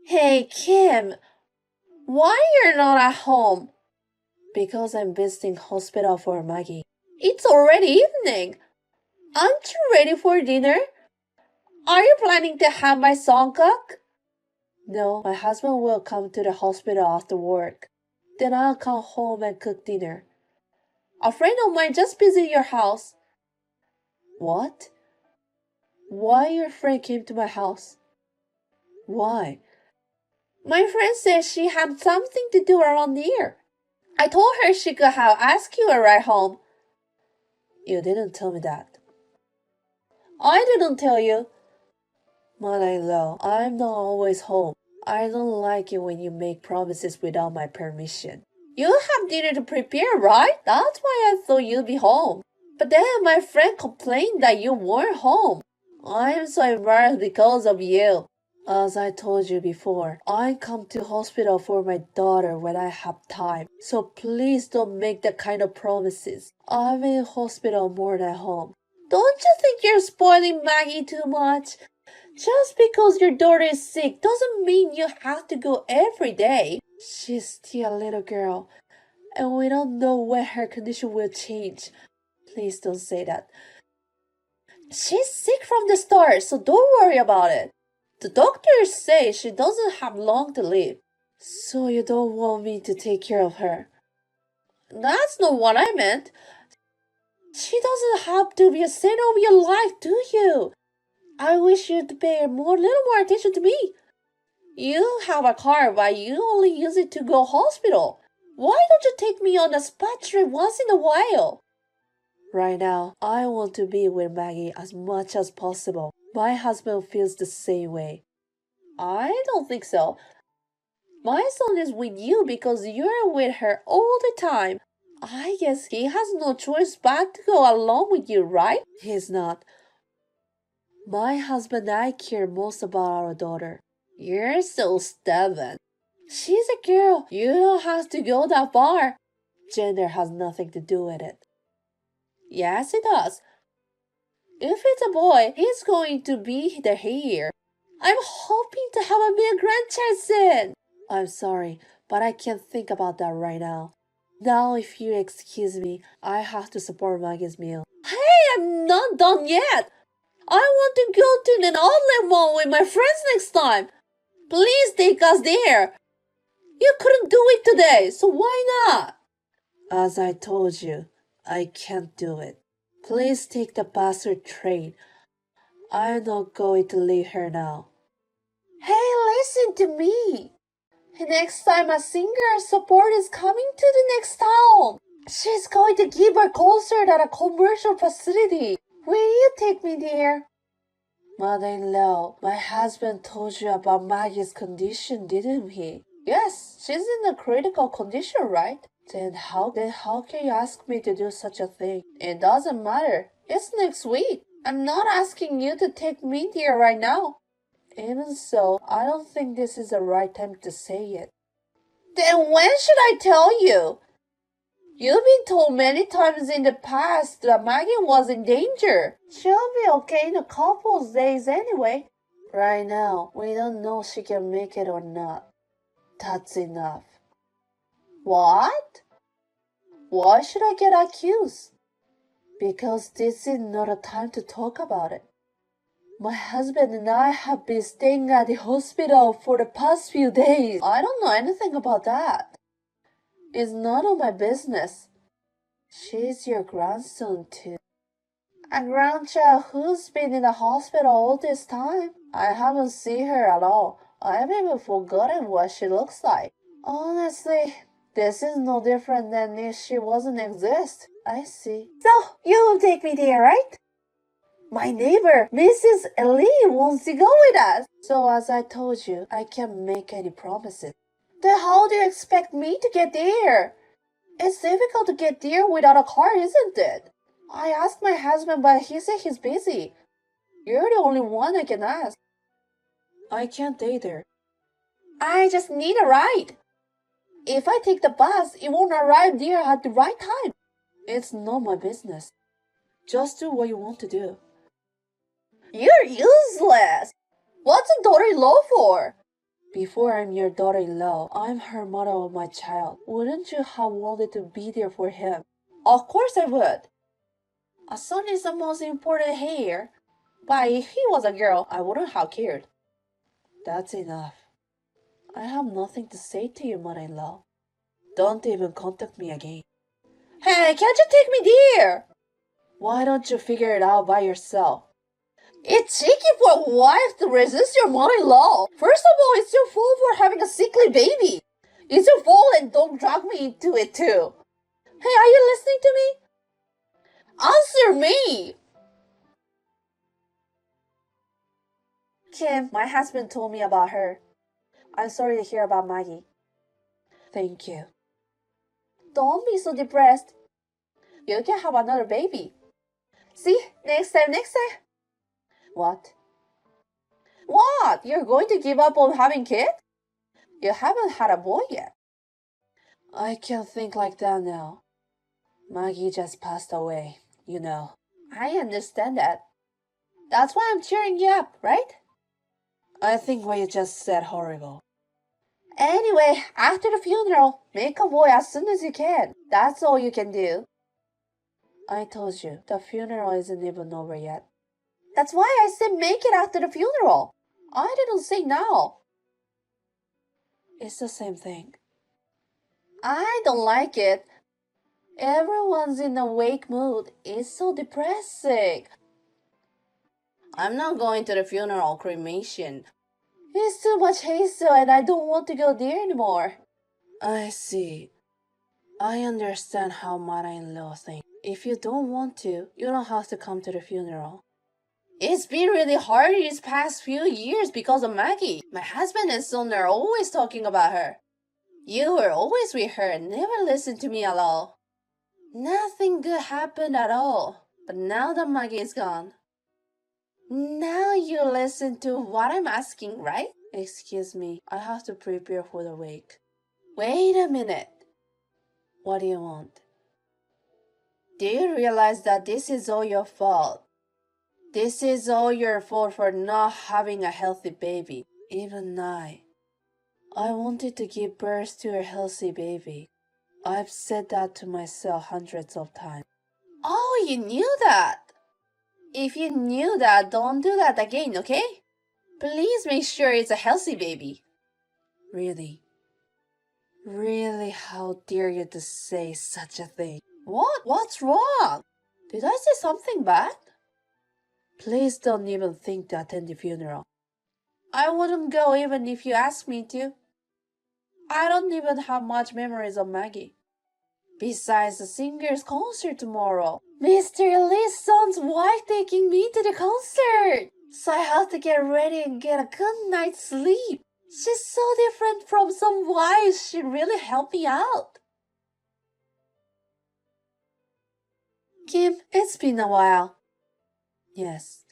Hey, Kim, why you're not at home? Because I'm visiting hospital for Maggie. It's already evening. Aren't you ready for dinner? Are you planning to have my son cook? No, my husband will come to the hospital after work. Then I'll come home and cook dinner. A friend of mine just visited your house. What? Why your friend came to my house? Why? My friend said she had something to do around here. I told her she could have asked you a ride home. You didn't tell me that. I didn't tell you. Mother-in-law, I'm not always home. I don't like it when you make promises without my permission. You have dinner to prepare, right? That's why I thought you'd be home. But then my friend complained that you weren't home. I'm so embarrassed because of you. As I told you before, I come to hospital for my daughter when I have time. So please don't make that kind of promises. I'm in hospital more than home. Don't you think you're spoiling Maggie too much? Just because your daughter is sick doesn't mean you have to go every day. She's still a little girl, and we don't know when her condition will change. Please don't say that. She's sick from the start, so don't worry about it. The doctors say she doesn't have long to live. So you don't want me to take care of her? That's not what I meant. She doesn't have to be a center of your life, do you? I wish you'd pay a little more attention to me. You have a car, but you only use it to go hospital. Why don't you take me on a spa trip once in a while? Right now, I want to be with Maggie as much as possible. My husband feels the same way. I don't think so. My son is with you because you're with her all the time. I guess he has no choice but to go along with you, right? He's not. My husband and I care most about our daughter. You're so stubborn. She's a girl. You don't have to go that far. Gender has nothing to do with it. Yes, it does. If it's a boy, he's going to be the heir. I'm hoping to have a big grandchild soon. I'm sorry, but I can't think about that right now. Now, if you excuse me, I have to support Maggie's meal. Hey, I'm not done yet. I want to go to an outlet mall with my friends next time. Please take us there. You couldn't do it today, so why not? As I told you, I can't do it. Please take the bus or train. I'm not going to leave her now. Hey, listen to me. Next time a singer support is coming to the next town, she's going to give a concert at a commercial facility. Will you take me there? Mother-in-law, my husband told you about Maggie's condition, didn't he? Yes, she's in a critical condition, right? Then how can you ask me to do such a thing? It doesn't matter. It's next week. I'm not asking you to take me there right now. Even so, I don't think this is the right time to say it. Then when should I tell you? You've been told many times in the past that Maggie was in danger. She'll be okay in a couple of days anyway. Right now, we don't know if she can make it or not. That's enough. What? Why should I get accused? Because this is not a time to talk about it. My husband and I have been staying at the hospital for the past few days. I don't know anything about that. It's none of my business. She's your grandson too. A grandchild who's been in the hospital all this time? I haven't seen her at all. I've even forgotten what she looks like. Honestly, this is no different than if she wasn't exist. I see. So, you will take me there, right? My neighbor, Mrs. Lee, wants to go with us. So as I told you, I can't make any promises. Then how do you expect me to get there? It's difficult to get there without a car, isn't it? I asked my husband, but he said he's busy. You're the only one I can ask. I can't either. I just need a ride. If I take the bus, it won't arrive there at the right time. It's not my business. Just do what you want to do. You're useless. What's a daughter-in-law for? Before I'm your daughter-in-law, I'm her mother of my child. Wouldn't you have wanted to be there for him? Of course I would. A son is the most important here. But if he was a girl, I wouldn't have cared. That's enough. I have nothing to say to you, mother-in-law. Don't even contact me again. Hey, can't you take me there? Why don't you figure it out by yourself? It's cheeky for a wife to resist your mother-in-law. First of all, it's your fault for having a sickly baby. It's your fault and don't drag me into it too. Hey, are you listening to me? Answer me! Kim, my husband told me about her. I'm sorry to hear about Maggie. Thank you. Don't be so depressed. You can have another baby. See? Next time. What? What? You're going to give up on having kids? You haven't had a boy yet. I can't think like that now. Maggie just passed away, you know. I understand that. That's why I'm cheering you up, right? I think what you just said horrible. Anyway, after the funeral, make a boy as soon as you can. That's all you can do. I told you, the funeral isn't even over yet. That's why I said make it after the funeral. I didn't say now. It's the same thing. I don't like it. Everyone's in a wake mood. It's so depressing. I'm not going to the funeral cremation. It's too much hassle and I don't want to go there anymore. I see. I understand how mother-in-law thinks. If you don't want to, you don't have to come to the funeral. It's been really hard these past few years because of Maggie. My husband and son are always talking about her. You were always with her and never listened to me at all. Nothing good happened at all. But now that Maggie is gone, now you listen to what I'm asking, right? Excuse me, I have to prepare for the wake. Wait a minute. What do you want? Do you realize that this is all your fault? This is all your fault for not having a healthy baby. Even I wanted to give birth to a healthy baby. I've said that to myself hundreds of times. Oh, you knew that? If you knew that, don't do that again, okay? Please make sure it's a healthy baby. Really? Really, how dare you to say such a thing? What? What's wrong? Did I say something bad? Please don't even think to attend the funeral. I wouldn't go even if you asked me to. I don't even have much memories of Maggie. Besides the singer's concert tomorrow, Mr. Lee's son's wife taking me to the concert. So I have to get ready and get a good night's sleep. She's so different from some wives. She really helped me out. Kim, it's been a while. Yes.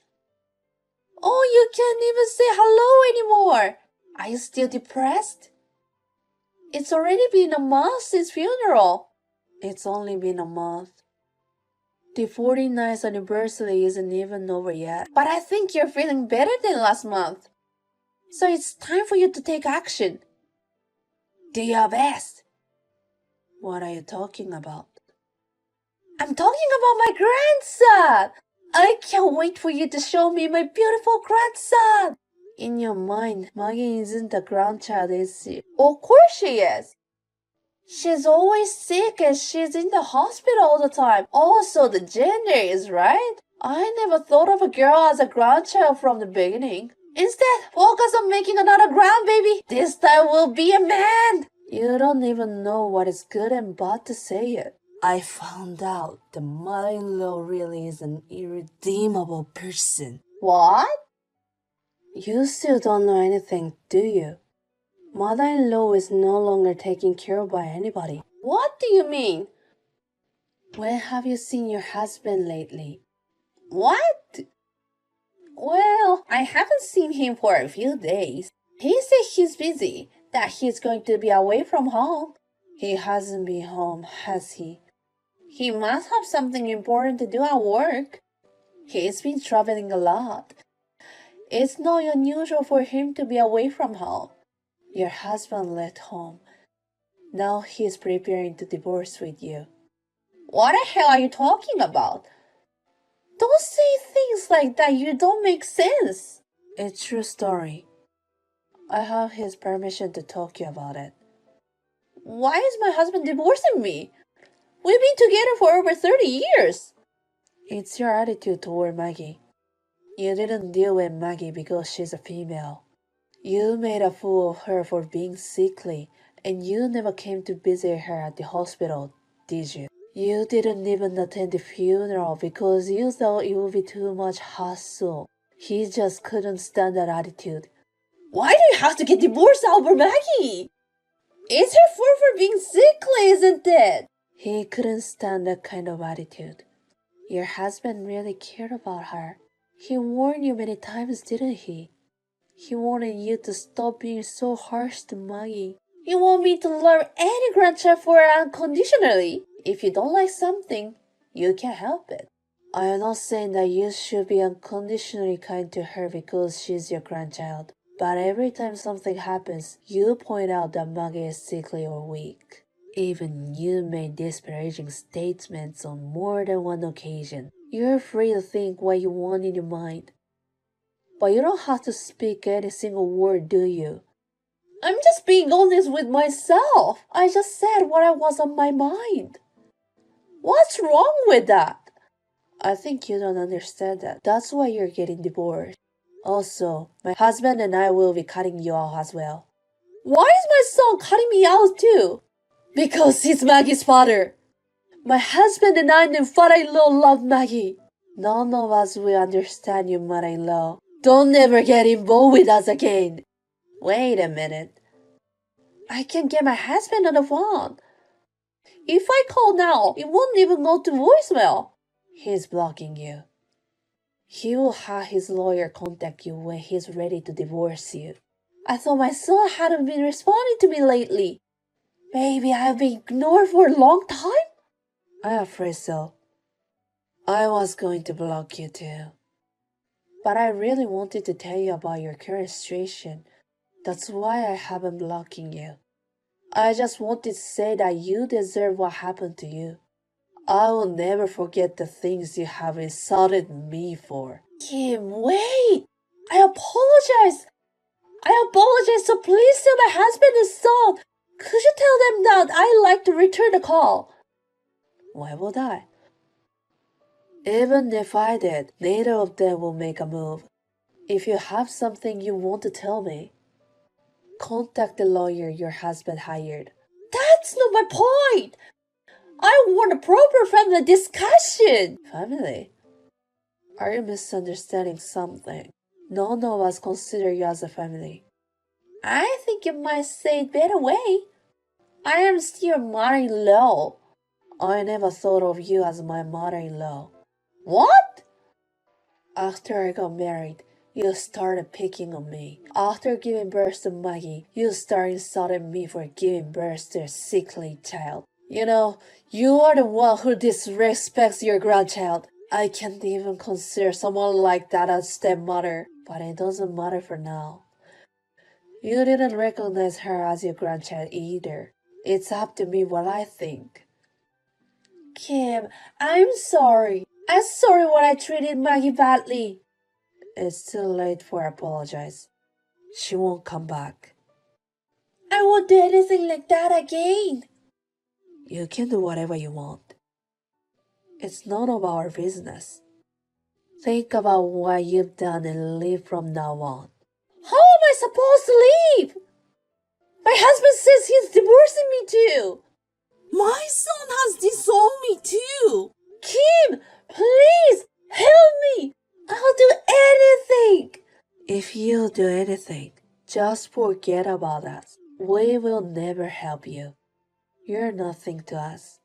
Oh, you can't even say hello anymore. Are you still depressed? It's already been a month since funeral. It's only been a month. The 49th anniversary isn't even over yet. But I think you're feeling better than last month. So it's time for you to take action. Do your best. What are you talking about? I'm talking about my grandson. I can't wait for you to show me my beautiful grandson. In your mind, Maggie isn't a grandchild, is she? Of course she is. She's always sick and she's in the hospital all the time. Also, the gender is right. I never thought of a girl as a grandchild from the beginning. Instead, focus on making another grandbaby. This time will be a man. You don't even know what is good and bad to say it. I found out the mother-in-law really is an irredeemable person. What? You still don't know anything, do you? Mother-in-law is no longer taken care of by anybody. What do you mean? When have you seen your husband lately? What? Well, I haven't seen him for a few days. He said he's busy, that he's going to be away from home. He hasn't been home, has he? He must have something important to do at work. He's been traveling a lot. It's not unusual for him to be away from home. Your husband left home. Now he's preparing to divorce with you. What the hell are you talking about? Don't say things like that, you don't make sense. It's true story. I have his permission to talk to you about it. Why is my husband divorcing me? We've been together for over 30 years. It's your attitude toward Maggie. You didn't deal with Maggie because she's a female. You made a fool of her for being sickly, and you never came to visit her at the hospital, did you? You didn't even attend the funeral because you thought it would be too much hassle. He just couldn't stand that attitude. Why do you have to get divorced over Maggie? It's her fault for being sickly, isn't it? He couldn't stand that kind of attitude. Your husband really cared about her. He warned you many times, didn't he? He wanted you to stop being so harsh to Maggie. You want me to love any grandchild for her unconditionally? If you don't like something, you can't help it. I am not saying that you should be unconditionally kind to her because she's your grandchild. But every time something happens, you point out that Maggie is sickly or weak. Even you made disparaging statements on more than one occasion. You're free to think what you want in your mind. But you don't have to speak any single word, do you? I'm just being honest with myself. I just said what was on my mind. What's wrong with that? I think you don't understand that. That's why you're getting divorced. Also, my husband and I will be cutting you off as well. Why is my son cutting me out too? Because he's Maggie's father. My husband and I and father-in-law love Maggie. None of us will understand you, mother-in-law. Don't ever get involved with us again. Wait a minute. I can get my husband on the phone. If I call now, it won't even go to voicemail. He's blocking you. He will have his lawyer contact you when he's ready to divorce you. I thought my son hadn't been responding to me lately. Maybe I've been ignored for a long time? I'm afraid so. I was going to block you too. But I really wanted to tell you about your current situation. That's why I haven't blocking you. I just wanted to say that you deserve what happened to you. I will never forget the things you have insulted me for. Kim, wait! I apologize! So please tell my husband and son. Could you tell them that I'd like to return the call? Why would I? Even if I did, neither of them will make a move. If you have something you want to tell me, contact the lawyer your husband hired. That's not my point! I want a proper family discussion! Family? Are you misunderstanding something? None of us consider you as a family. I think you might say it better way. I am still mother-in-law. I never thought of you as my mother-in-law. What? After I got married, you started picking on me. After giving birth to Maggie, you started insulting me for giving birth to a sickly child. You know, you are the one who disrespects your grandchild. I can't even consider someone like that a stepmother, but it doesn't matter for now. You didn't recognize her as your grandchild either. It's up to me what I think. Kim, I'm sorry. I'm sorry when I treated Maggie badly. It's too late for apologize. She won't come back. I won't do anything like that again. You can do whatever you want. It's none of our business. Think about what you've done and live from now on. How am I supposed to leave? My husband says he's divorcing me too. My son has disowned me too. Kim, please help me. I'll do anything. If you do anything, just forget about us. We will never help you. You're nothing to us.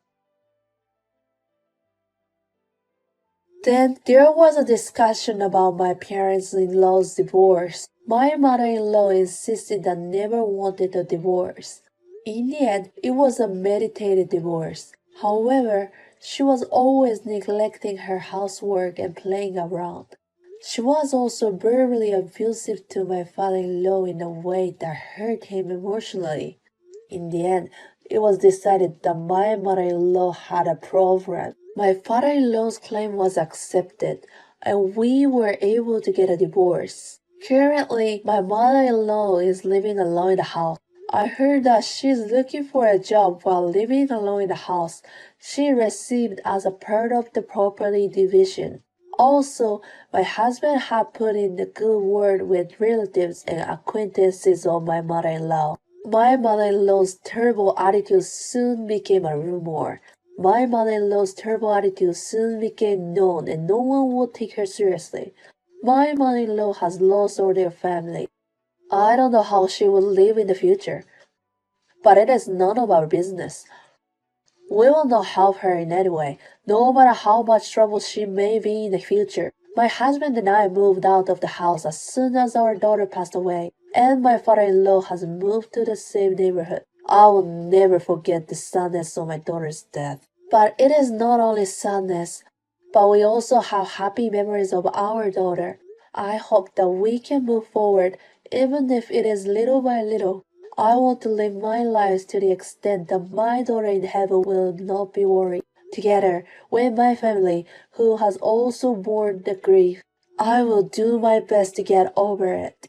Then there was a discussion about my parents-in-law's divorce. My mother-in-law insisted that never wanted a divorce. In the end, it was a meditated divorce. However, she was always neglecting her housework and playing around. She was also verbally abusive to my father-in-law in a way that hurt him emotionally. In the end, it was decided that my mother-in-law had a problem. My father-in-law's claim was accepted, and we were able to get a divorce. Currently, my mother-in-law is living alone in the house. I heard that she's looking for a job while living alone in the house she received as a part of the property division. Also, my husband had put in a good word with relatives and acquaintances of my mother-in-law. My mother-in-law's terrible attitude soon became a rumor. My mother-in-law's terrible attitude soon became known and no one would take her seriously. My mother-in-law has lost all their family. I don't know how she will live in the future, but it is none of our business. We will not help her in any way, no matter how much trouble she may be in the future. My husband and I moved out of the house as soon as our daughter passed away, and my father-in-law has moved to the same neighborhood. I will never forget the sadness of my daughter's death. But it is not only sadness, but we also have happy memories of our daughter. I hope that we can move forward, even if it is little by little. I want to live my life to the extent that my daughter in heaven will not be worried. Together with my family, who has also borne the grief, I will do my best to get over it.